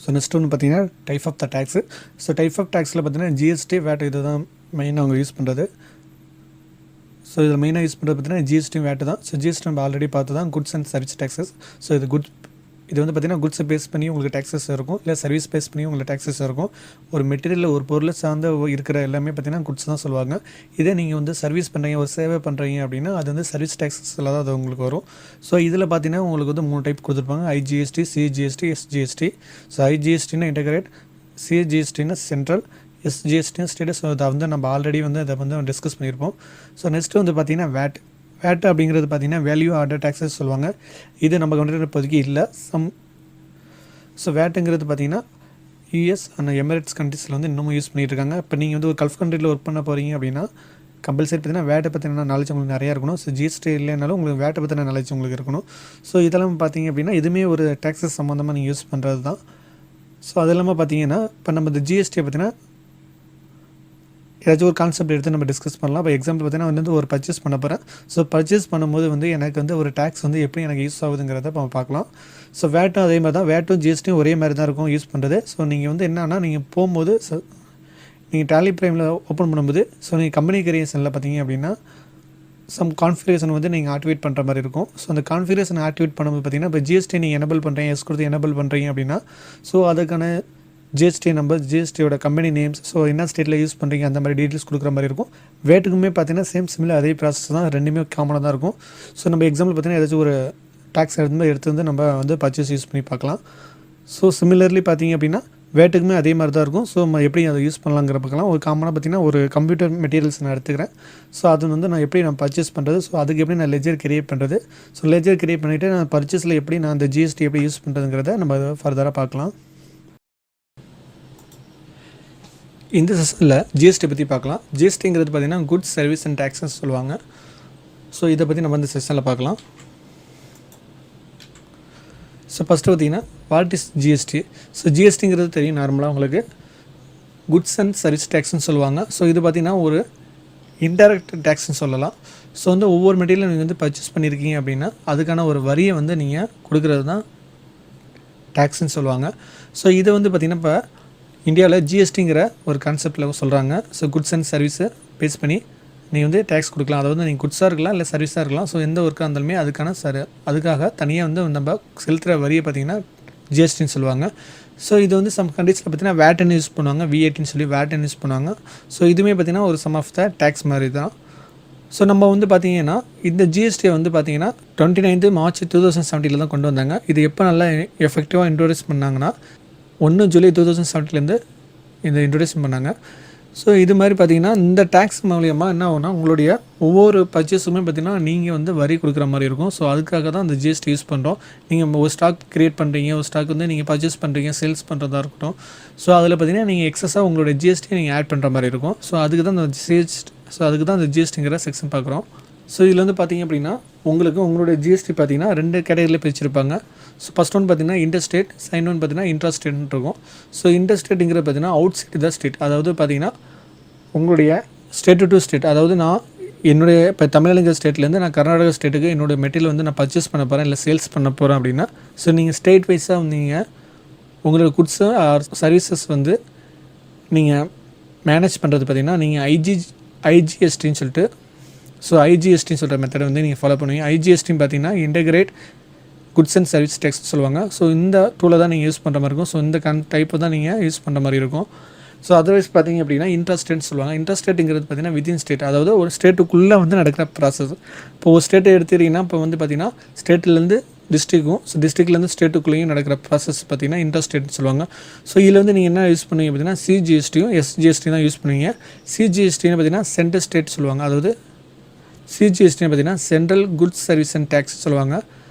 So next ஒன்று பார்த்தீங்கன்னா type of the tax. So type of டேக்ஸில் பார்த்தீங்கன்னா ஜிஎஸ்டி வேட் இது தான் மெயினாக அவங்க யூஸ் பண்ணுறது. ஸோ இதில் மெயினாக யூஸ் பண்ணுறது பார்த்தீங்கன்னா ஜிஎஸ்டி வேட் தான். ஸோ ஜிஎஸ்டி நம்ம ஆல்ரெடி பார்த்து தான் goods and service taxes. So இது வந்து பார்த்திங்கன்னா குட்ஸை பேஸ் பண்ணி உங்களுக்கு டேக்ஸஸ் இருக்கும், இல்லை சர்வீஸ் பேஸ் பண்ணி உங்களுக்கு டேக்ஸஸ் இருக்கும். ஒரு மெட்டீரியல் ஒரு பொருளை சார்ந்த இருக்கிற எல்லாமே பார்த்திங்கன்னா குட்ஸ் தான் சொல்லுவாங்க. இதே நீங்கள் வந்து சர்வீஸ் பண்ணுறீங்க, ஒரு சேவை பண்ணுறீங்க அப்படின்னா அது வந்து சர்வீஸ் டேக்ஸஸில் தான் அது உங்களுக்கு வரும். ஸோ இதில் பார்த்தீங்கன்னா உங்களுக்கு வந்து 3 டைப் கொடுத்துருப்பாங்க: ஐஜிஎஸ்டி, சிஜிஎஸ்டி, எஸ்ஜிஎஸ்டி. ஸோ ஐஜிஎஸ்டினா இன்டெகிரேட், சிஜிஎஸ்டினா சென்ட்ரல், எஸ்ஜிஎஸ்டினா ஸ்டேட். ஸோ அதை வந்து நம்ம ஆல்ரெடி வந்து அதை வந்து டிஸ்கஸ் பண்ணியிருப்போம். ஸோ நெக்ஸ்ட்டு வந்து பார்த்திங்கன்னா வேட் அப்படிங்கிறது பார்த்திங்கன்னா வேல்யூ ஆர்டர் டேக்ஸஸ் சொல்லுவாங்க. இது நம்ம கண்ட்ரியில் இப்போதைக்கு இல்லை. ஸோ வேட்டுங்கிறது பார்த்திங்கன்னா யூஎஸ் அண்ட் எமிரேட்ஸ் கண்ட்ரீஸில் வந்து இன்னமும் யூஸ் பண்ணிகிட்டு இருக்காங்க. இப்போ நீங்கள் வந்து ஒரு கல்ஃப் கண்ட்ரியில் ஒர்க் பண்ண போகிறீங்க அப்படின்னா கம்பல்சரி பார்த்திங்கன்னா வேட்டை பற்றின நாலேஜ் உங்களுக்கு நிறையா இருக்கணும். ஸோ ஜிஎஸ்டி இல்லைனாலும் உங்களுக்கு வேட்டை பற்றின நாலேஜ் உங்களுக்கு இருக்கணும். ஸோ இதெல்லாம் பார்த்திங்க அப்படின்னா இதுவுமே ஒரு டேக்ஸஸ் சம்மந்தமாக நீங்கள் யூஸ் பண்ணுறது தான். ஸோ அது இல்லாமல் பார்த்திங்கன்னா இப்போ நம்ம இந்த ஜிஎஸ்டியை பார்த்திங்கன்னா ஏதாச்சும் ஒரு கான்செப்ட் எடுத்து நம்ம டிஸ்கஸ் பண்ணலாம். இப்போ எக்ஸாம்பிள் பார்த்தீங்கன்னா வந்து ஒரு பர்ச்சேஸ் பண்ண போகிறேன். ஸோ பர்ச்சேஸ் பண்ணும்போது வந்து எனக்கு வந்து ஒரு டேக்ஸ் வந்து எப்படி எனக்கு யூஸ் ஆகுதுங்கிறத நம்ம பார்க்கலாம். ஸோ வேட்டும் அதே மாதிரி தான், வேட்டும் ஜிஎஸ்டியும் ஒரே மாதிரி தான் இருக்கும் யூஸ் பண்ணுறது. ஸோ நீங்கள் வந்து என்னன்னா நீங்கள் போகும்போது நீங்கள் டேலி ப்ரைமில் ஓப்பன் பண்ணும்போது ஸோ நீங்கள் கம்பெனி கிரியேஷனில் பார்த்தீங்க அப்படின்னா சம் கான்ஃபிகரேஷன் வந்து நீங்கள் ஆக்டிவேட் பண்ணுற மாதிரி இருக்கும். ஸோ அந்த கான்ஃபிகரேஷன் ஆக்டிவேட் பண்ணும்போது பார்த்தீங்கன்னா இப்போ ஜிஎஸ்டி நீங்கள் எனபிள் பண்ணுறீங்க, எஸ் கொடுத்து எனபிள் பண்ணுறீங்க அப்படின்னா ஸோ அதுக்கான ஜிஎஸ்டி நம்பர், ஜிஎஸ்டியோட கம்பெனி நேம்ஸ், ஸோ என்ன ஸ்டேட்டில் யூஸ் பண்ணுறீங்க அந்த மாதிரி டீட்டெயில்ஸ் கொடுக்குற மாதிரி இருக்கும். வேட்டுக்குமே பார்த்தீங்கன்னா சேம் சிமிலர் அதே ப்ராசஸ் தான், ரெண்டுமே காமனாக தான் இருக்கும். ஸோ நம்ம எக்ஸாம்பிள் பார்த்தீங்கன்னா ஏதாச்சும் ஒரு டேக்ஸ் எடுத்து வந்து நம்ம வந்து பர்ச்சேஸ் யூஸ் பண்ணி பார்க்கலாம். ஸோ சிமிலர்லி பார்த்தீங்க அப்படின்னா வேட்டுக்குமே அதே மாதிரி தான் இருக்கும். ஸோ நம்ம எப்படி அதை யூஸ் பண்ணலாங்கிற பார்க்கலாம். ஒரு காமனாக பார்த்தீங்கன்னா ஒரு கம்ப்யூட்டர் மெட்டீரியல்ஸ் நான் எடுத்துக்கிறேன். ஸோ அது வந்து நான் எப்படி நான் பர்ச்சேஸ் பண்ணுறது, ஸோ அதுக்கு எப்படி நான் லெஜர் கிரியேட் பண்ணுறது, ஸோ லெஜர் கிரியேட் பண்ணிவிட்டு நான் பர்ச்சேஸில் எப்படி நான் அந்த ஜிஎஸ்டி எப்படி யூஸ் பண்ணுறதுங்கிறத நம்ம ஃபர்தராக பார்க்கலாம். இந்த செஷனில் ஜிஎஸ்டி பற்றி பார்க்கலாம். ஜிஎஸ்டிங்கிறது பார்த்திங்கன்னா குட்ஸ் சர்வீஸ் அண்ட் டேக்ஸஸ் சொல்லுவாங்க. ஸோ இதை பற்றி நம்ம இந்த செஷனில் பார்க்கலாம். ஸோ ஃபஸ்ட்டு பார்த்திங்கன்னா வாட் இஸ் ஜிஎஸ்டி. ஸோ ஜிஎஸ்டிங்கிறது தெரியும் நார்மலாக உங்களுக்கு, குட்ஸ் அண்ட் சர்வீஸ் டேக்ஸ்னு சொல்லுவாங்க. ஸோ இது பார்த்திங்கன்னா ஒரு இன்டைரக்ட் டேக்ஸ்னு சொல்லலாம். ஸோ வந்து ஒவ்வொரு மெட்டீரியலும் நீங்கள் வந்து பர்ச்சேஸ் பண்ணியிருக்கீங்க அப்படின்னா அதுக்கான ஒரு வரியை வந்து நீங்கள் கொடுக்குறது தான் டேக்ஸ்ன்னு சொல்லுவாங்க. ஸோ இதை வந்து பார்த்திங்கன்னா இப்போ இந்தியாவில் ஜிஎஸ்டிங்கிற ஒரு கான்செப்டில் சொல்கிறாங்க. ஸோ குட்ஸ் அண்ட் சர்வீஸை பேஸ் பண்ணி நீங்கள் வந்து டேக்ஸ் கொடுக்கலாம். அதாவது நீங்கள் குட்ஸாக இருக்கலாம், இல்லை சர்வீஸாக இருக்கலாம். ஸோ எந்த ஒர்க்காக இருந்தாலுமே அதுக்காக தனியாக வந்து நம்ம செலுத்துகிற வரியை பார்த்திங்கன்னா ஜிஎஸ்டின்னு சொல்லுவாங்க. ஸோ இது வந்து சம் கண்ட்ரீஸில் பார்த்திங்கன்னா வேட்னு யூஸ் பண்ணுவாங்க, விஏடின்னு சொல்லி வேட்னு யூஸ் பண்ணுவாங்க. ஸோ இதுவுமே பார்த்திங்கன்னா ஒரு சம் ஆஃப் த டேக்ஸ் மாதிரி தான். ஸோ நம்ம வந்து பார்த்திங்கன்னா இந்த ஜிஎஸ்டியை வந்து பார்த்திங்கன்னா 29 மார்ச் 2017 தான் கொண்டு வந்தாங்க. இது எப்போ நல்லா எஃபெக்டிவாக இன்ட்ரோடியூஸ் பண்ணாங்கன்னா 1 ஜூலை 2017 இந்த இன்ட்ரொடியூஸ் பண்ணாங்க. ஸோ இது மாதிரி பார்த்திங்கன்னா இந்த டேக்ஸ் மூலியமாக என்ன ஆகும்னா உங்களுடைய ஒவ்வொரு பர்ச்சேஸுமே பார்த்திங்கன்னா நீங்கள் வந்து வரி கொடுக்குற மாதிரி இருக்கும். ஸோ அதுக்காக தான் இந்த ஜிஎஸ்டி யூஸ் பண்ணுறோம். நீங்கள் ஒரு ஸ்டாக் க்ரியேட் பண்ணுறீங்க, ஒரு ஸ்டாக் வந்து நீங்கள் பர்ச்சேஸ் பண்ணுறீங்க, சேல்ஸ் பண்ணுறதா இருக்கட்டும். ஸோ அதில் பார்த்திங்கன்னா நீங்கள் எக்ஸஸாக உங்களுடைய ஜிஎஸ்டி நீங்கள் ஆட் பண்ணுற மாதிரி இருக்கும். ஸோ அதுக்கு தான் இந்த ஜிஎஸ்டிங்கிற செக்ஷன் பார்க்குறோம். ஸோ இதில் வந்து பார்த்திங்க அப்படின்னா உங்களுடைய ஜிஎஸ்டி பார்த்திங்கன்னா 2 கேட்டகரியில் பிரிச்சிருப்பாங்க. ஸோ ஃபஸ்ட் ஒன் பார்த்திங்கன்னா இன்டர்ஸ்டேட், செகண்ட் ஒன் பார்த்திங்கன்னா இன்ட்ராஸ்டேட்னு இருக்கும். ஸோ இன்டர்ஸ்டேட்டுங்கிறது பார்த்திங்கன்னா அவுட் சைட் த ஸ்டேட், அதாவது பார்த்திங்கன்னா உங்களுடைய ஸ்டேட் டு ஸ்டேட். அதாவது நான் என்னுடைய இப்போ தமிழ்நாடு ஸ்டேட்லேருந்து நான் கர்நாடகா ஸ்டேட்டுக்கு என்னுடைய மெட்டீரியல் வந்து நான் பர்ச்சேஸ் பண்ண போகிறேன், இல்லை சேல்ஸ் பண்ண போகிறேன் அப்படின்னா ஸோ நீங்கள் ஸ்டேட் வைஸாக நீங்கள் உங்களோட குட்ஸு ஆர் சர்வீசஸ் வந்து நீங்கள் மேனேஜ் பண்ணுறது பார்த்திங்கன்னா நீங்கள் ஐஜிஎஸ்டின்னு சொல்லிட்டு ஸோ ஐஜிஎஸ்டின்னு சொல்கிற மெத்தடை வந்து நீங்கள் ஃபாலோ பண்ணுவீங்க. ஐஜிஎஸ்டின்னு பார்த்தீங்கன்னா integrate goods and service tax சொல்லுவாங்க. ஸோ இந்த டூலை தான் நீங்கள் யூஸ் பண்ணுற மாதிரி இருக்கும். ஸோ இந்த டைப்பை தான் நீங்கள் யூஸ் பண்ணுற மாதிரி இருக்கும். ஸோ அதர்வைஸ் பார்த்திங்க அப்படின்னா இன்ட்ராஸ்டேட்னு சொல்லுவாங்க. இன்ட்ராஸ்டேட்டுங்கிறது பார்த்திங்கன்னா வித்தின் ஸ்டேட், அதாவது ஒரு ஸ்டேட்டுக்குள்ளே வந்து நடக்கிற ப்ராசஸ். இப்போ ஒரு ஸ்டேட்டை எடுத்துக்கிட்டிங்கன்னா இப்போ வந்து பார்த்திங்கன்னா ஸ்டேட்லேருந்து டிஸ்ட்ரிக்கும், ஸோ டிஸ்ட்ரிக்ட்லேருந்து ஸ்டேட்டுக்குள்ளேயும் நடக்கிற ப்ராசஸ் பார்த்திங்கன்னா இன்ட்ராஸ்டேட்னு சொல்லுவாங்க. ஸோ இதில் வந்து நீங்கள் என்ன யூஸ் பண்ணுவீங்க பார்த்திங்கன்னா சிஜிஎஸ்டியும் எஸ்ஜிஎஸ்டி தான் யூஸ் பண்ணுவீங்க. சிஜிஎஸ்டின்னு பார்த்திங்கன்னா சென்ட்ரல் ஸ்டேட் சொல்லுவாங்க, அதாவது சிஜிஎஸ்டின்னு பார்த்திங்கன்னா central goods service and tax சொல்லுவாங்க.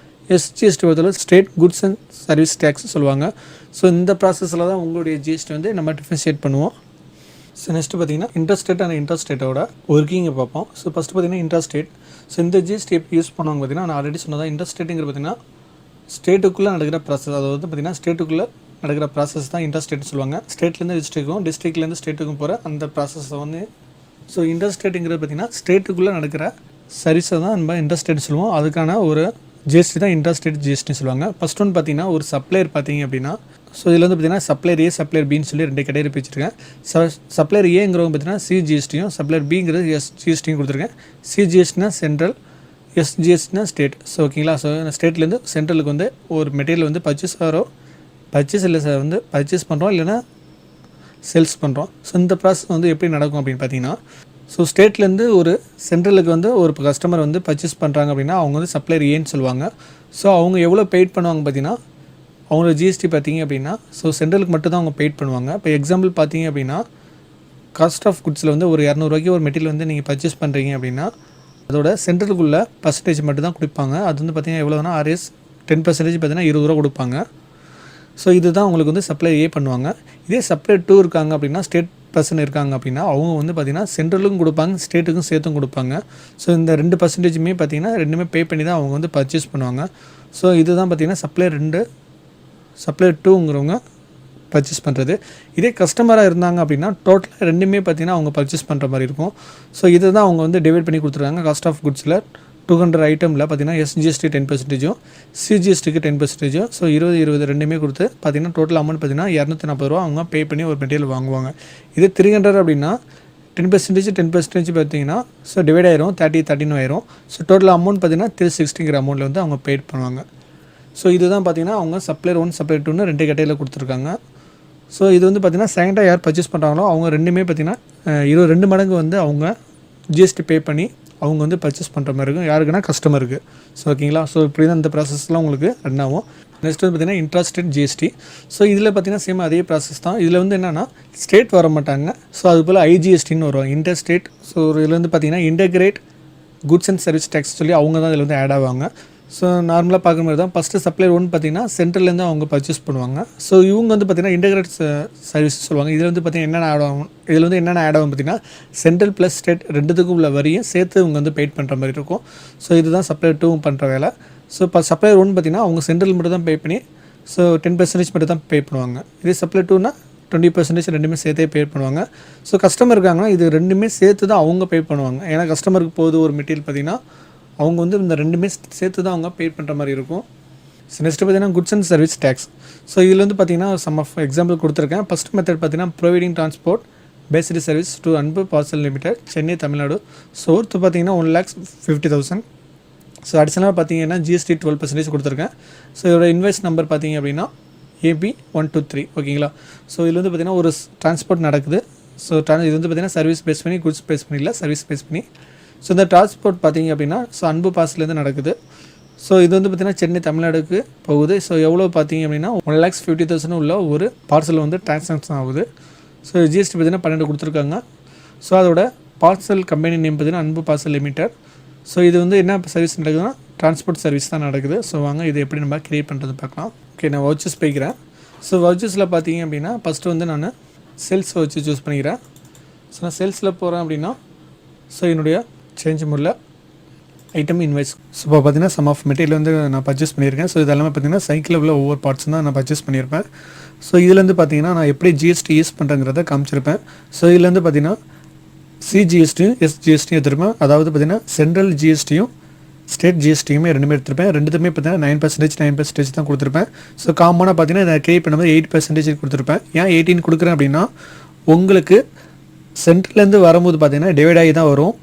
எஸ்ஜிஎஸ்டி பொறுத்தவரை state goods and service tax சொல்லுவாங்க. ஸோ இந்த ப்ராசஸில் தான் உங்களுடைய ஜிஎஸ்டி வந்து நம்ம டிஃபரன்ஷியேட் பண்ணுவோம். ஸோ நெக்ஸ்ட்டு பார்த்திங்கன்னா இன்ட்ராஸ்டேட் அண்ட் இன்ட்ராஸ்டேட்டோட ஒர்க்கிங்கை பார்ப்போம். ஸோ ஃபஸ்ட்டு பார்த்திங்கன்னா இன்ட்ராஸ்டேட். ஸோ இந்த ஜிஎஸ்டி எப்படி யூஸ் பண்ணுவாங்க பார்த்திங்கன்னா நான் ஆல்ரெடி சொன்னதான் இன்ட்ராஸ்டேட்டுங்கிற பார்த்திங்கன்னா ஸ்டேட்டுக்குள்ளே நடக்கிற ப்ராசஸ், அதாவது பார்த்திங்கன்னா ஸ்டேட்டுக்குள்ளே நடக்கிற ப்ராசஸ் தான் இன்ட்ராஸ்டேட்னு சொல்லுவாங்க. ஸ்டேட்லேருந்து டிஸ்ட்ரிக்கும், டிஸ்ட்ரிக்ட்லேருந்து ஸ்டேட்டுக்கும் போகிற அந்த ப்ராசஸை வந்து ஸோ இன்ட்ராஸ்டேட்டுங்கிறது பார்த்திங்கன்னா ஸ்டேட்டுக்குள்ளே நடக்கிற சர்வீஸை தான் நம்ம இன்ட்ராஸ்டேட் சொல்லுவோம். அதுக்கான ஒரு ஜிஎஸ்டி தான் இன்ட்ராஸ்டேட் ஜிஎஸ்டின்னு சொல்லுவாங்க. ஃபஸ்ட் ஒன் பார்த்திங்கன்னா ஒரு சப்ளையர் பார்த்திங்க அப்படின்னா ஸோ இதில் வந்து பார்த்தீங்கன்னா சப்ளையர் ஏ சப்ளையர் பின்னு சொல்லி 2 கேட்டகரி பிரிச்சிருக்கேன். சப்ளையர் ஏங்கிறவங்க பார்த்தீங்கன்னா சிஜிஎஸ்டியும் சப்ளையர் பிங்கிறது எஸ்ஜிஎஸ்டியும் கொடுத்துருக்கேன். சிஜிஎஸ்டினா சென்ட்ரல், எஸ்ஜிஎஸ்டினா ஸ்டேட். ஸோ ஓகேங்களா. ஸோ ஸ்டேட்லேருந்து சென்ட்ரலுக்கு வந்து ஒரு மெட்டீரியல் வந்து பர்ச்சேஸ் இல்லை சார் வந்து பர்ச்சேஸ் பண்ணுறோம் இல்லைனா சேல்ஸ் பண்ணுறோம். ஸோ இந்த ப்ராசஸ் வந்து எப்படி நடக்கும் அப்படின்னு பார்த்தீங்கன்னா, ஸோ ஸ்டேட்லேருந்து ஒரு சென்ட்ரலுக்கு வந்து ஒரு கஸ்டமர் வந்து பர்ச்சேஸ் பண்ணுறாங்க அப்படின்னா அவங்க வந்து சப்ளையர் ஏன்னு சொல்லுவாங்க. ஸோ அவங்க எவ்வளோ பெய்ட் பண்ணுவாங்க பார்த்தீங்கன்னா, அவங்களோட ஜிஎஸ்டி பார்த்தீங்க அப்படின்னா ஸோ சென்ட்ரலுக்கு மட்டும் தான் அவங்க பெய்ட் பண்ணுவாங்க. இப்போ எக்ஸாம்பிள் பார்த்தீங்க அப்படின்னா, காஸ்ட் ஆஃப் குட்ஸில் வந்து ஒரு 200 ரூபாய்க்கு ஒரு மெட்டீரியல் வந்து நீங்கள் பர்ச்சேஸ் பண்ணுறீங்க அப்படின்னா அதோட சென்ட்ரலுக்குள்ள பர்சன்டேஜ் மட்டும் தான் கொடுப்பாங்க. அது வந்து பார்த்தீங்கன்னா எவ்வளோனா ஆர்எஸ் 10% பார்த்தீங்கன்னா 20 ரூபா கொடுப்பாங்க. ஸோ இதுதான் உங்களுக்கு வந்து சப்ளையர் ஏ பண்ணுவாங்க. இதே சப்ளையர் 2 இருக்காங்க அப்படின்னா ஸ்டேட் பர்சன் இருக்காங்க அப்படின்னா அவங்க வந்து பார்த்திங்கன்னா சென்ட்ரலுக்கும் கொடுப்பாங்க ஸ்டேட்டுக்கும் சேர்த்தும் கொடுப்பாங்க. ஸோ இந்த 2%மே பார்த்திங்கன்னா ரெண்டுமே பே பண்ணி தான் அவங்க வந்து பர்ச்சேஸ் பண்ணுவாங்க. ஸோ இதுதான் பார்த்திங்கன்னா சப்ளையர் 2ங்கிறவங்க பர்ச்சேஸ் பண்ணுறது. இதே கஸ்டமராக இருந்தாங்க அப்படின்னா டோட்டலாக ரெண்டுமே பார்த்திங்கன்னா அவங்க பர்ச்சேஸ் பண்ணுற மாதிரி இருக்கும். ஸோ இதை தான் அவங்க வந்து டிவைட் பண்ணி கொடுத்துருக்காங்க. காஸ்ட் ஆஃப் குட்ஸில் 200 ஐட்டமில் பார்த்திங்கன்னா எஸ்ஜிஎஸ்டி 10%, சிஜிஎஸ்டிக்கு 10%. ஸோ 20 ரெண்டுமே கொடுத்து பார்த்திங்கன்னா டோட்டல் அமௌண்ட் பார்த்திங்கன்னா 240 ரூபா அவங்க பே பண்ணி ஒரு மெட்டீரியல் வாங்குவாங்க. இதே 300 அப்படின்னா 10% பார்த்திங்கன்னா ஸோ டிவைட் ஆயிரும் 13 ஆயிரும். ஸோ டோட்டல் அமௌண்ட் பார்த்திங்கன்னா 360ங்கிற அமௌண்ட்டில் வந்து அவங்க பெய்ட் பண்ணுவாங்க. ஸோ இதுதான் பார்த்திங்கன்னா அவங்க சப்ளையர் 1 சப்ளையர் 2ன்னு 2 கேட்டகரியில் கொடுத்துருக்காங்க. ஸோ இது வந்து பார்த்திங்கன்னா செகண்டாக யார் பர்ச்சேஸ் பண்ணுறாங்களோ அவங்க ரெண்டுமே பார்த்திங்கன்னா 22 மடங்கு வந்து அவங்க ஜிஎஸ்டி பே பண்ணி அவங்க வந்து பர்ச்சேஸ் பண்ணுற மாதிரி இருக்கும். யாருக்குன்னா கஸ்டமருக்கு. ஸோ ஓகேங்களா. ஸோ இப்படி தான் இந்த ப்ராசஸ்லாம் உங்களுக்கு ரன் ஆகும். நெக்ஸ்ட் வந்து பார்த்திங்கன்னா இன்ட்ராஸ்டேட் ஜிஎஸ்டி. ஸோ இதில் பார்த்திங்கன்னா சேம் அதே ப்ராசஸ் தான். இதில் வந்து என்னென்னா ஸ்டேட் வர மாட்டாங்க. ஸோ அது போல் ஐஜிஎஸ்டின்னு வரும் இன்டர் ஸ்டேட். ஸோ இதில் வந்து பார்த்திங்கன்னா integrate goods and service tax சொல்லி அவங்க தான் இதில் வந்து ஆட் ஆவாங்க. ஸோ நார்மலாக பார்க்குற மாதிரி தான் ஃபஸ்ட்டு சப்ளையர் 1 பார்த்திங்கன்னா சென்ட்ரல்லேருந்து அவங்க பர்ச்சேஸ் பண்ணுவாங்க. ஸோ இவங்க வந்து பார்த்திங்கன்னா இன்டகிரேட் சர்வீஸ் சொல்லுவாங்க. இதில் வந்து பார்த்திங்கன்னா என்னென்ன ஆட் ஆகும் பார்த்திங்கன்னா சென்ட்ரல் ப்ளஸ் ஸ்டேட் ரெண்டுத்துக்கும் உள்ள வரியும் சேர்த்து இவங்க வந்து பெய்ட் பண்ணுற மாதிரி இருக்கும். ஸோ இதுதான் சப்ளையர் 2 பண்ணுற வேலை. ஸோ இப்போ சப்ளையர் 1 பார்த்திங்கன்னா அவங்க சென்ட்ரல் மட்டும் தான் பே பண்ணி ஸோ 10% மட்டும் தான் பே பண்ணுவாங்க. இதே சப்ளையர் 2னா 20% ரெண்டுமே சேர்த்தே பே பண்ணுவாங்க. ஸோ கஸ்டமர் இருக்காங்கன்னா இது ரெண்டுமே சேர்த்து தான் அவங்க பே பண்ணுவாங்க. ஏன்னா கஸ்டமருக்கு போகுது ஒரு மெட்டீரியல் பார்த்திங்கன்னா அவங்க வந்து இந்த ரெண்டுமே சேர்த்து தான் அவங்க பே பண்ணுற மாதிரி இருக்கும். ஸோ நெக்ஸ்ட்டு பார்த்திங்கன்னா goods and service tax. So இதில் வந்து பார்த்திங்கன்னா சம் ஆஃப் எக்ஸாம்பிள் கொடுத்துருக்கேன். ஃபஸ்ட் மெத்தட் பார்த்திங்கன்னா providing transport based service to அன்பு parcel limited Chennai Tamil Nadu. So worth பார்த்திங்கன்னா 1,50,000. ஸோ அடிஷனலாக பார்த்திங்கன்னா ஜிஎஸ்டி 12% கொடுத்துருக்கேன். ஸோ இதோட இன்வாய்ஸ் நம்பர் பார்த்திங்க அப்படின்னா AB 123 ஓகேங்களா. ஸோ இதில் வந்து பார்த்திங்கன்னா ஒரு டிரான்ஸ்போர்ட் நடக்குது. ஸோ இது வந்து பார்த்திங்கன்னா சர்வீஸ் பேஸ் பண்ணி குட்ஸ் பேஸ் பண்ணி இல்லை சர்வீஸ் பேஸ் பண்ணி. ஸோ இந்த டிரான்ஸ்போர்ட் பார்த்திங்க அப்படின்னா ஸோ அன்பு பார்சல்லேருந்து நடக்குது. ஸோ இது வந்து பார்த்திங்கன்னா சென்னை தமிழ்நாடுக்கு போகுது. ஸோ எவ்வளோ பார்த்திங்க அப்படின்னா 1,50,000 உள்ள ஒரு பார்சல் வந்து டிரான்சாக்ஷன் ஆகுது. ஸோ ஜிஎஸ்டி பார்த்திங்கன்னா 12 கொடுத்துருக்காங்க. ஸோ அதோட பார்சல் கம்பெனி நேம் பார்த்திங்கன்னா அன்பு பார்சல் லிமிடெட். ஸோ இது வந்து என்ன சர்வீஸ் நடக்குதுன்னா டிரான்ஸ்போர்ட் சர்வீஸ் தான் நடக்குது. ஸோ வாங்க இது எப்படி நம்ம க்ரியேட் பண்ணுறது பார்க்கலாம். ஓகே, நான் வவுச்சர்ஸ் போய்க்கிறேன். ஸோ வவுச்சர்ஸில் பார்த்திங்க அப்படின்னா ஃபஸ்ட்டு வந்து நான் சேல்ஸ் வச்சு சூஸ் பண்ணிக்கிறேன். ஸோ நான் சேல்ஸில் போகிறேன் அப்படின்னா ஸோ என்னுடைய சேஞ்ச் முறையில் ஐட்டம் இன்வைஸ். ஸோ இப்போ பார்த்தீங்கன்னா சம் ஆஃப் மெட்டீரியல் வந்து நான் பர்ச்சேஸ் பண்ணியிருக்கேன். ஸோ இதெல்லாமே பார்த்தீங்கன்னா சைக்கிளில் உள்ள ஒவ்வொரு பார்ட்ஸ் தான் நான் பர்ச்சேஸ் பண்ணியிருப்பேன். ஸோ இதுலேருந்து பார்த்தீங்கன்னா நான் எப்படி ஜிஎஸ்டி யூஸ் பண்ணுறேங்கிறத காமிச்சிருப்பேன். ஸோ இதுலேருந்து பார்த்தீங்கன்னா சிஜிஎஸ்டியும் எஸ்ஜிஎஸ்டியும் எடுத்துருப்பேன். அதாவது பார்த்தீங்கன்னா சென்ட்ரல் ஜிஎஸ்டியும் ஸ்டேட் ஜிஎஸ்டியுமே ரெண்டுமே எடுத்துருப்பேன். ரெண்டுத்துமே பார்த்தீங்கன்னா 9% தான் கொடுத்துருப்பேன். ஸோ காமனாக பார்த்தீங்கன்னா இதை கிரியேட் பண்ணும்போது 8% கொடுத்துருப்பேன். ஏன் 18 கொடுக்குறேன் அப்படின்னா உங்களுக்கு சென்ட்ரலேருந்து வரும்போது பார்த்தீங்கன்னா டிவைட் ஆகி தான் வரும்.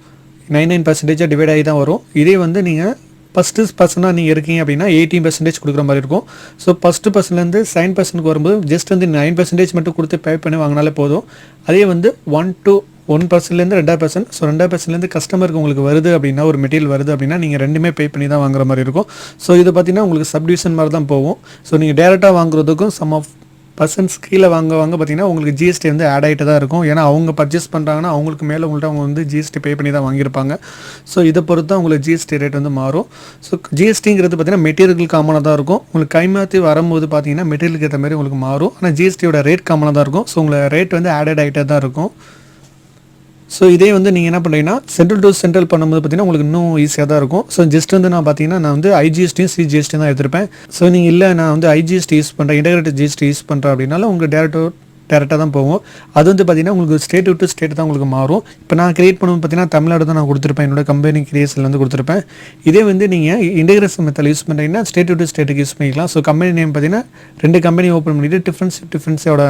99% டிவைட் ஆகி தான் வரும். இதே வந்து நீங்கள் ஃபஸ்ட்டு பர்சனாக நீங்கள் இருக்கீங்க அப்படின்னா 18% கொடுக்குற மாதிரி இருக்கும். ஸோ ஃபஸ்ட்டு பர்சன்லேருந்து 7% வரும்போது ஜஸ்ட் வந்து 9% மட்டும் கொடுத்து பே பண்ணி வாங்கினாலே போதும். அதே வந்து 1% 2%. ஸோ 2%லேருந்து கஸ்டமருக்கு உங்களுக்கு வருது அப்படின்னா ஒரு மெட்டீரியல் வருது அப்படின்னா நீங்கள் ரெண்டுமே பே பண்ணி தான் வாங்குற மாதிரி இருக்கும். ஸோ இது பார்த்தீங்கன்னா உங்களுக்கு சப்டிவிஷன் மாதிரி தான் போகும். ஸோ நீங்கள் டேரெக்டாக வாங்குறதுக்கும் சம் ஆஃப் பர்சன்ஸ் கீழே வாங்க பார்த்தீங்கன்னா உங்களுக்கு ஜிஎஸ்டி வந்து ஆட் ஆகிட்டு தான் இருக்கும். ஏன்னா அவங்க பர்ச்சேஸ் பண்ணுறாங்கன்னா அவங்களுக்கு மேலே உங்கள்கிட்ட அவங்க வந்து ஜிஎஸ்டி பே பண்ணி தான் வாங்கியிருப்பாங்க. ஸோ இதை பொறுத்து தான் உங்களுக்கு ஜிஎஸ்டி ரேட் வந்து மாறும். ஸோ ஜிஎஸ்டிங்கிறது பார்த்தீங்கன்னா மெட்டீரியல் காமனாக தான் இருக்கும். உங்களுக்கு கைமாற்றி வரும்போது பார்த்தீங்கன்னா மெட்டீரியலுக்கு ஏற்ற மாதிரி உங்களுக்கு மாறும். ஆனால் ஜிஎஸ்டியோட ரேட் காமனாக தான் இருக்கும். ஸோ உங்களுக்கு ரேட் வந்து ஆடட் ஆகிட்டே தான் இருக்கும். ஸோ இதே வந்து நீங்கள் என்ன பண்ணுறீங்கன்னா சென்ட்ரல் டு சென்ட்ரல் பண்ணும்போது பார்த்தீங்கன்னா உங்களுக்கு இன்னும் ஈஸியாக தான் இருக்கும். ஸோ ஜஸ்ட் வந்து நான் வந்து ஐஜிஎஸ்டியும் சிஜிஎஸ்டியும் தான் எடுத்திருப்பேன். ஸோ நீங்கள் இல்லை நான் வந்து ஐஜிஎஸ்டி யூஸ் பண்ணுறேன் இன்டகிரேட்டட் ஜிஎஸ்டி யூஸ் பண்ணுறேன் அப்படின்னால உங்களுக்கு டேரெக்டாக தான் போகும். அது வந்து பார்த்திங்கன்னா உங்களுக்கு ஸ்டேட் விட்டு ஸ்டேட் தான் உங்களுக்கு மாறும். இப்போ நான் கிரியேட் பண்ணும்போது பார்த்திங்கன்னா தமிழ்நாடு தான் நான் கொடுத்துருப்பேன், என்னோட கம்பெனி கிரியேஷனில் வந்து கொடுத்துருப்பேன். இதே வந்து நீங்கள் இன்டெகிரேஷன் மெத்தட் யூஸ் பண்ணுறீங்கன்னா ஸ்டேட் விட்டு ஸ்டேட்டுக்கு யூஸ் பண்ணிக்கலாம். ஸோ கம்பெனி நேம் பார்த்திங்கன்னா 2 கம்பெனி ஓப்பன் பண்ணிவிட்டு டிஃப்ரென்ஸோட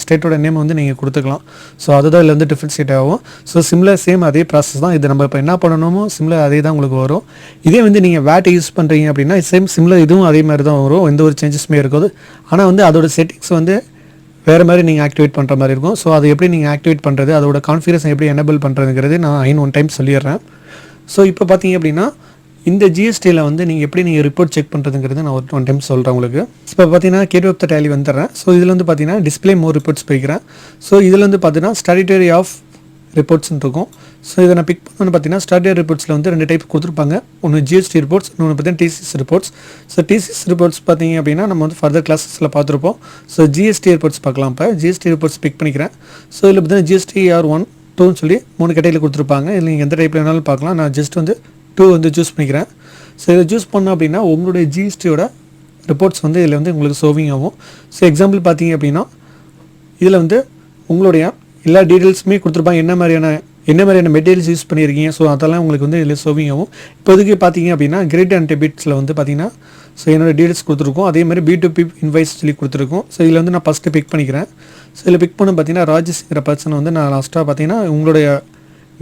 ஸ்டேட்டோட நேம் வந்து நீங்கள் கொடுத்துக்கலாம். ஸோ அதுதான் இதில் வந்து டிஃப்ரென்ஷியேட் ஆகும். ஸோ சிம்லர் சேம் அதே ப்ராசஸ் தான். இது நம்ம இப்போ என்ன பண்ணணுமோ சிம்லர் அதே தான் உங்களுக்கு வரும். இதே வந்து நீங்கள் வேட் யூஸ் பண்ணுறீங்க அப்படின்னா சேம் சிம்லர் இதுவும் அதே மாதிரி தான் வரும், எந்த ஒரு சேஞ்சஸுமே இருக்காது. ஆனால் வந்து அதோட செட்டிங்ஸ் வந்து வேறு மாதிரி நீங்கள் ஆக்டிவேட் பண்ணுற மாதிரி இருக்கும். ஸோ அதை எப்படி நீங்கள் ஆக்டிவேட் பண்ணுறது, அதோட கான்ஃபிகரேஷன் எப்படி எனேபிள் பண்ணுறதுங்கிறது நான் ஒன் டைம் சொல்லிடுறேன். ஸோ இப்போ பார்த்தீங்க அப்படின்னா இந்த ஜிஎஸ்டியில் வந்து நீங்கள் எப்படி நீங்கள் ரிப்போர்ட் செக் பண்ணுறதுங்கிறது நான் ஒன் டைம் சொல்கிறேன் உங்களுக்கு. இப்போ பார்த்தீங்கன்னா கேட்வே ஆஃப் த டேலி வந்துடுறேன். ஸோ இதில் வந்து பார்த்தீங்கன்னா டிஸ்பிளே மோர் ரிப்போர்ட்ஸ் போய்க்கிறேன். ஸோ இதில் வந்து பார்த்தீங்கன்னா ஸ்டாட்யூட்டரி ஆஃப் ரிப்போர்ட்ஸ்னு இருக்கும். ஸோ இதை நான் பிக் பண்ணு பார்த்தீங்கன்னா ஸ்டாட்யூட்டரி ரிப்போர்ட்ஸில் வந்து 2 டைப் கொடுத்துருப்பாங்க. ஒன்று ஜிஎஸ்டி ரிப்போர்ட்ஸ், இன்னொன்று பார்த்தீங்கன்னா TCS reports. So TCS reports பார்த்தீங்க அப்படின்னா நம்ம வந்து ஃபர்தர் கிளாஸஸில் பார்த்துருப்போம். ஸோ ஜிஎஸ்டி ரிப்போர்ட்ஸ் பார்க்கலாம். இப்போ ஜிஎஸ்டி ரிப்போர்ட்ஸ் பிக் பண்ணிக்கிறேன். ஸோ இதில் பார்த்தீங்கன்னா ஜிஎஸ்டி R1, 2ன்னு சொல்லி 3 கேட்டகரியில் கொடுத்துருப்பாங்க. இதில் நீங்கள் எந்த டைப்பில் வேணாலும் பார்க்கலாம். நான் ஜஸ்ட் வந்து 2 வந்து சூஸ் பண்ணிக்கிறேன். ஸோ இதை சூஸ் பண்ணோம் அப்படின்னா உங்களுடைய ஜிஎஸ்டியோட ரிப்போர்ட்ஸ் வந்து இதில் வந்து உங்களுக்கு ஷோவிங் ஆகும். ஸோ எக்ஸாம்பிள் பார்த்தீங்க அப்படின்னா இதில் வந்து உங்களுடைய எல்லா டீட்டெயில்ஸுமே கொடுத்துருப்பாங்க, என்ன மாதிரியான மெட்டீரியல்ஸ் யூஸ் பண்ணியிருக்கீங்க. ஸோ அதெல்லாம் உங்களுக்கு வந்து இதில் ஷோவிங் ஆகும். இப்போதைக்கு பார்த்தீங்க அப்படின்னா கிரெடிட் அண்ட் டெபிட்ஸில் வந்து பார்த்தீங்கன்னா ஸோ என்னோடய டீட்டெயில்ஸ் கொடுத்துருக்கோம். அதே மாதிரி B2B இன்வாய்ஸ் சொல்லி கொடுத்துருக்கோம். ஸோ இதில் வந்து நான் ஃபஸ்ட்டு பிக் பண்ணிக்கிறேன். ஸோ இதில் பிக் பண்ண பார்த்தீங்கன்னா ராஜேஷ்ங்கிற பர்சனை வந்து நான் லாஸ்ட்டாக பார்த்தீங்கன்னா உங்களுடைய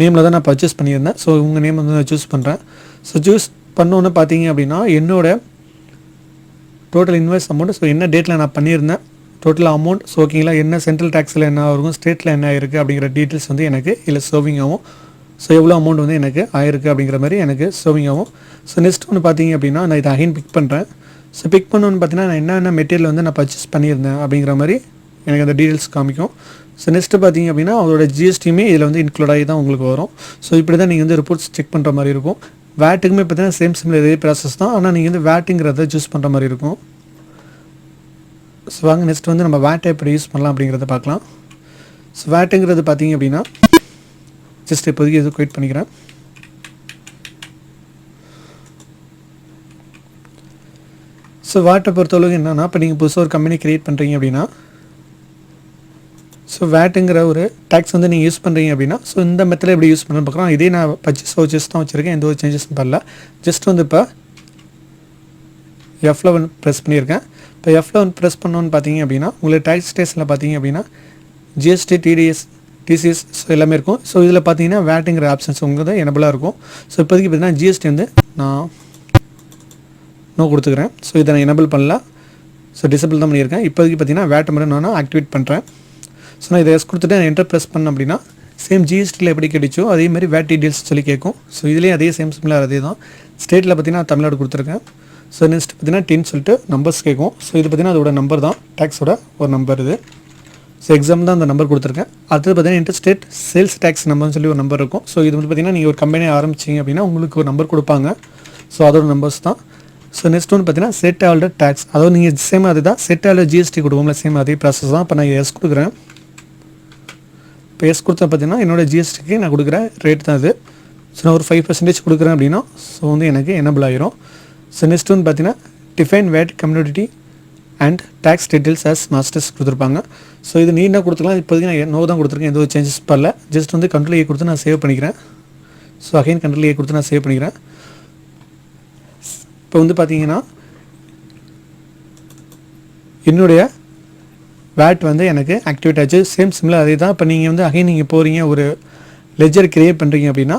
நேமில் தான் நான் பர்ச்சேஸ் பண்ணியிருந்தேன். ஸோ உங்கள் நேம் வந்து நான் சூஸ் பண்ணுறேன். ஸோ சூஸ் பண்ணோன்னு பார்த்தீங்க அப்படின்னா என்னோட டோட்டல் இன்வாய்ஸ் அமௌண்ட், ஸோ என்ன டேட்டில் நான் பண்ணியிருந்தேன் டோட்டல் அமௌண்ட், ஸோ ஓகேங்களா, என்ன சென்ட்ரல் டேக்ஸில் என்ன இருக்கும், ஸ்டேட்டில் என்ன ஆயிருக்கு அப்படிங்கிற டீட்டெயில்ஸ் வந்து எனக்கு இதில் ஷோவிங் ஆகும். ஸோ எவ்வளோ அமௌண்ட் வந்து எனக்கு ஆயிருக்கு அப்படிங்கிற மாதிரி எனக்கு ஷோவிங் ஆகும். ஸோ நெக்ஸ்ட் ஒன்று பார்த்தீங்க அப்படின்னா நான் இதை அகைன் பிக் பண்ணுறேன். ஸோ பிக் பண்ணோன்னு பார்த்தீங்கன்னா நான் என்னென்ன மெட்டீரியல் வந்து நான் பர்ச்சேஸ் பண்ணியிருந்தேன் அப்படிங்கிற மாதிரி எனக்கு அந்த டீட்டெயில்ஸ் காமிக்கும். ஸோ நெக்ஸ்ட்டு பார்த்தீங்க அப்படின்னா அவரோட ஜிஎஸ்டியுமே இதில் வந்து இன்க்ளூட் ஆகி தான் உங்களுக்கு வரும். ஸோ இப்படி தான் நீங்கள் வந்து ரிப்போர்ட்ஸ் செக் பண்ணுற மாதிரி இருக்கும். வேட்டுக்குமே பார்த்தீங்கன்னா சேம் சிம்மில் இதே ப்ராசஸ் தான். ஆனால் நீங்கள் வந்து வேட்டுங்கிறத சூஸ் பண்ணுற மாதிரி இருக்கும். ஸோ வாங்க நெக்ஸ்ட் வந்து நம்ம வேட்டை எப்படி யூஸ் பண்ணலாம் அப்படிங்கிறத பார்க்கலாம். ஸோ வேட்டுங்கிறது பார்த்தீங்க அப்படின்னா ஜஸ்ட் இப்போதைக்கு எதுவும் குயிட் பண்ணிக்கிறேன். ஸோ வேட்டை பொறுத்தளவுக்கு என்னென்னா இப்போ நீங்கள் புதுசாக ஒரு கம்பெனி க்ரியேட் பண்ணுறீங்க அப்படின்னா ஸோ வேட்டுங்கிற ஒரு டேக்ஸ் வந்து நீங்கள் யூஸ் பண்ணுறீங்க அப்படின்னா ஸோ இந்த மெத்தடில் எப்படி யூஸ் பண்ணணும்னு பார்க்குறோம். இதே நான் பர்ச்சேஸ் வவுச்சர்ஸ் தான் வச்சுருக்கேன், எந்த ஒரு சேஞ்சஸும் பண்ணல. ஜஸ்ட் வந்து இப்போ F11 ப்ரெஸ் பண்ணியிருக்கேன். இப்போ F11 ப்ரெஸ் பண்ணோன்னு பார்த்தீங்க அப்படின்னா உங்களுக்கு டேக்ஸ் ஸ்டேஷனில் பார்த்தீங்க அப்படின்னா ஜிஎஸ்டி, டிசிஎஸ் ஸோ எல்லாமே இருக்கும். ஸோ இதில் பார்த்தீங்கன்னா வேட்டுங்கிற ஆப்ஷன்ஸ் உங்களுக்கு தான் எனபிளாக இருக்கும். ஸோ இப்போதைக்கு பார்த்தீங்கன்னா ஜிஎஸ்டி வந்து நான் நோ கொடுத்துக்கிறேன். ஸோ இதை நான் எனபிள் பண்ணல, ஸோ டிசபிள் தான் பண்ணியிருக்கேன். இப்போதைக்கு பார்த்தீங்கன்னா வேட்டை மட்டும் நான் ஆக்டிவேட் பண்ணுறேன். ஸோ நான் இதை எஸ் கொடுத்துட்டு நான் என்டர் ப்ரெஸ் பண்ணேன் அப்படின்னா சேம் ஜிஎஸ்டியில் எப்படி கிடைச்சோ அதே மாதிரி வேட் டீட்டெயில்ஸ் சொல்லி கேட்கும். ஸோ இதுலேயும் அதே சேம் சிம்லர் அதே தான். ஸ்டேட்டில் பார்த்தீங்கன்னா தமிழ்நாடு கொடுத்துருக்கேன். ஸோ நெக்ஸ்ட் பார்த்தீங்கன்னா 10 சொல்லிட்டு நம்பர்ஸ் கேட்கும். ஸோ இது பார்த்தீங்கன்னா அதோட நம்பர் தான், டேக்ஸோட ஒரு நம்பர் இது. ஸோ எக்ஸாம் தான் அந்த நம்பர் கொடுத்துருக்கேன். அடுத்தது பார்த்தீங்கன்னா இன்டர்ஸ்டேட் சேல்ஸ் டேக்ஸ் நம்பர்னு சொல்லி ஒரு நம்பர் இருக்கும். ஸோ இது வந்து பார்த்தீங்கன்னா நீங்கள் ஒரு கம்பெனி ஆரம்பிச்சிங்க அப்படின்னா உங்களுக்கு ஒரு நம்பர் கொடுப்பாங்க. ஸோ அதோட நம்பர்ஸ் தான். ஸோ நெக்ஸ்ட் ஒன்று பார்த்தீங்கன்னா செட் ஆல்டர் டேக்ஸ், அதாவது நீங்கள் சேம் அது தான் செட் ஆல்டர் ஜிஎஸ்டி கொடுப்போம்ல, சேம் அதே ப்ராசஸ் தான். இப்போ நான் எஸ் கொடுக்குறேன். இப்போ எஸ் கொடுத்தா பார்த்தீங்கன்னா என்னோடய ஜிஎஸ்டிக்கு நான் கொடுக்குற ரேட் தான் இது. ஸோ நான் ஒரு 5% கொடுக்குறேன் அப்படின்னா ஸோ வந்து எனக்கு எனபிள் ஆகிரும். ஸோ நெக்ஸ்ட் வந்து பார்த்தீங்கன்னா define VAT community and tax details as masters கொடுத்துருப்பாங்க. ஸோ இது நீட்டாக கொடுத்துக்கலாம். இப்போதைக்கு நான் நோ தான் கொடுத்துருக்கேன், எந்த ஒரு சேஞ்சஸ் பண்ணல. ஜஸ்ட் வந்து கண்ட்ரோல் ஏ கொடுத்து நான் சேவ் பண்ணிக்கிறேன். ஸோ அகைன் கண்ட்ரோல் ஏ கொடுத்து நான் சேவ் பண்ணிக்கிறேன். இப்போ வந்து பார்த்தீங்கன்னா என்னுடைய வேட் வந்து எனக்கு ஆக்டிவேட் ஆச்சு. சேம் சிம்மில் அதே தான். இப்போ நீங்கள் வந்து அகைன் நீங்கள் போகிறீங்க ஒரு லெஜர் க்ரியேட் பண்ணுறீங்க அப்படின்னா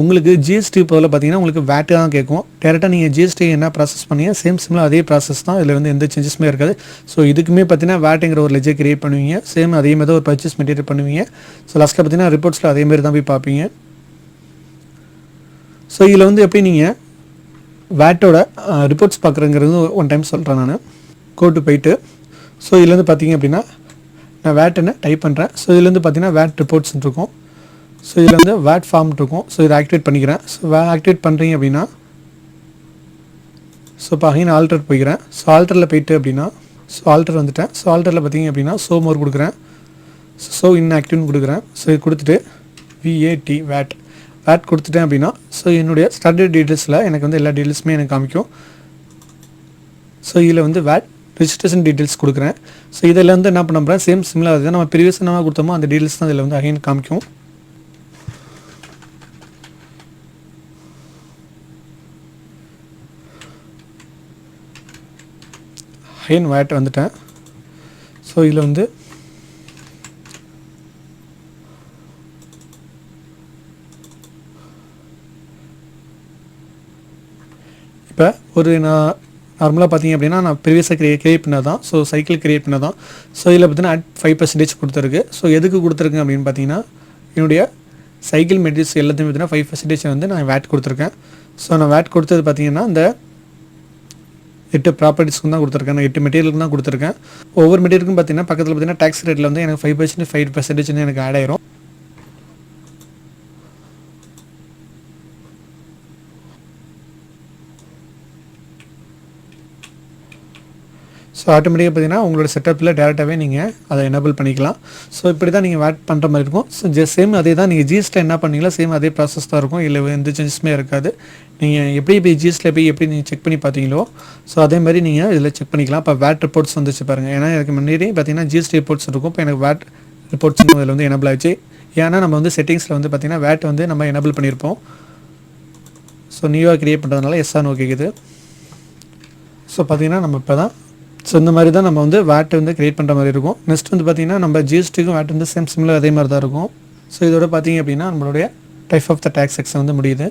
உங்களுக்கு ஜிஎஸ்டி போதில் பார்த்தீங்கன்னா உங்களுக்கு வேட்டு தான் கேட்கும். டேரெக்டாக நீங்கள் ஜிஎஸ்டி என்ன ப்ராசஸ் பண்ணீங்க சேம் சிம்மில் அதே ப்ராசஸ் தான். இதில் வந்து எந்த சேஞ்சஸுமே இருக்காது. ஸோ இதுக்குமே பார்த்தீங்கன்னா வேட்டுங்கிற ஒரு லெஜர் க்ரியேட் பண்ணுவீங்க. சேம் அதே மாதிரி ஒரு பர்ச்சேஸ் மெட்டீரியல் பண்ணுவீங்க. ஸோ லாஸ்ட்டில் பார்த்தீங்கன்னா ரிப்போர்ட்ஸில் அதேமாரி தான் போய் பார்ப்பீங்க. ஸோ இதில் வந்து எப்படி நீங்கள் வேட்டோட ரிப்போர்ட்ஸ் பார்க்குறங்கிறது ஒன் டைம் சொல்கிறேன் நான். கோட்டு போயிட்டு ஸோ இதுலேருந்து பார்த்தீங்க அப்படின்னா நான் வேட்டுன்னு டைப் பண்ணுறேன். ஸோ இதுலேருந்து பார்த்தீங்கன்னா வேட் ரிப்போர்ட்ஸ் இருக்கும். ஸோ இதில் வந்து வேட் ஃபார்ம் இருக்கும். ஸோ இதை ஆக்டிவேட் பண்ணிக்கிறேன். ஸோ ஆக்டிவேட் பண்ணுறீங்க அப்படின்னா ஸோ இப்போ அகைன் ஆல்டர் போய்க்கிறேன். ஸோ ஆல்டரில் போயிட்டு அப்படின்னா ஸோ ஆல்டர் வந்துட்டேன். ஸோ ஆல்டரில் பார்த்தீங்க அப்படின்னா ஸோ மோர் கொடுக்குறேன். ஸோ இன்ஆக்டிவ்னு கொடுக்குறேன். ஸோ இது கொடுத்துட்டு VAT வேட் கொடுத்துட்டேன் அப்படின்னா ஸோ என்னுடைய ஸ்டாண்டர்ட் டீட்டெயில்ஸில் எனக்கு வந்து எல்லா டீட்டெயில்ஸுமே எனக்கு காமிக்கும். ஸோ இதில் வந்து வேட் ரிஜிஸ்ட்ரேஷன் டீட்டெயில்ஸ் கொடுக்குறேன். ஸோ இதில் வந்து என்ன பண்ண போகிறேன், சேம் சிமிலர் தான் நம்ம ப்ரீவியஸ் என்ன கொடுத்தோமோ அந்த டீட்டெயில்ஸ் தான் இதில் வந்து அகைன் காமிக்கும். அகைன் வேட் வந்துட்டேன். ஸோ இதில் வந்து இப்போ ஒரு நார்மலாக பார்த்தீங்க அப்படின்னா நான் ப்ரீவியஸாக கிரியேட் பண்ணது தான். ஸோ சைக்கிள் கிரியேட் பண்ணது தான். ஸோ இதில் பார்த்தீங்கன்னா அட் 5% கொடுத்துருக்கு. ஸோ எதுக்கு கொடுத்துருக்கு அப்படின்னு பார்த்தீங்கன்னா என்னுடைய சைக்கிள் மெட்டீரியல்ஸ் எல்லாத்தையும் பார்த்தீங்கன்னா 5% வந்து நான் வேட் கொடுத்துருக்கேன். ஸோ நான் வேட் கொடுத்தது பார்த்தீங்கன்னா இந்த 8 ப்ராப்பர்ட்டிஸ்க்கு தான் கொடுத்துருக்கேன். நான் 8 மெட்டீரியலுக்கு தான் கொடுத்துருக்கேன். ஒவ்வொரு மெட்டீரியலுக்கும் பார்த்தீங்கன்னா பக்கத்தில் பார்த்தீங்கன்னா டேக்ஸ் ரேட்டில் வந்து எனக்கு 5% எனக்கு ஆட் ஆயிரும். ஸோ ஆட்டோமேட்டிக்காக பார்த்தீங்கன்னா உங்களோட செட்டப்பில் டேரெக்டாகவே நீங்கள் அதை எனேபிள் பண்ணிக்கலாம். ஸோ இப்படி தான் நீங்கள் வேட் பண்ணுற மாதிரி இருக்கும். ஸோ சேம் அதே தான் நீங்கள் ஜிஎஸ்டியில் என்ன பண்ணீங்களோ சேம் அதே ப்ராசஸ் தான் இருக்கும். இல்லை எந்த சேஞ்சஸுமே இருக்காது. நீங்கள் எப்படி ஜிஎஸ்டியில் போய் எப்படி நீங்கள் செக் பண்ணி பார்த்தீங்களோ ஸோ அதே மாதிரி நீங்கள் இதில் செக் பண்ணிக்கலாம். இப்போ வேட் ரிப்போர்ட்ஸ் வந்துச்சு பாருங்கள். ஏன்னா எனக்கு முன்னாடி பார்த்தீங்கன்னா ஜிஎஸ்டி ரிப்போர்ட்ஸ் இருக்கும். இப்போ எனக்கு வேட் ரிப்போர்ட்ஸ் இதில் வந்து எனேபிள் ஆச்சு. ஏன்னா நம்ம வந்து செட்டிங்ஸில் வந்து பார்த்தீங்கன்னா வேட் வந்து நம்ம எனேபிள் பண்ணியிருப்போம். ஸோ நியூவாக கிரியேட் பண்ணுறதுனால எஸ்ஆர் கேட்குது. ஸோ பார்த்தீங்கன்னா நம்ம இப்போ தான் ஸோ இந்த மாதிரி தான் நம்ம வந்து வேட் வந்து கிரியேட் பண்ணுற மாதிரி இருக்கும். நெக்ஸ்ட் வந்து பார்த்திங்கன்னா நம்ம ஜிஎஸ்டிக்கும் வேட் வந்து சேம் சிமிலர் அதே மாதிரி தான் இருக்கும். ஸோ இதோட பார்த்திங்க அப்படின்னா நம்மளுடைய type of the tax section வந்து முடியுது.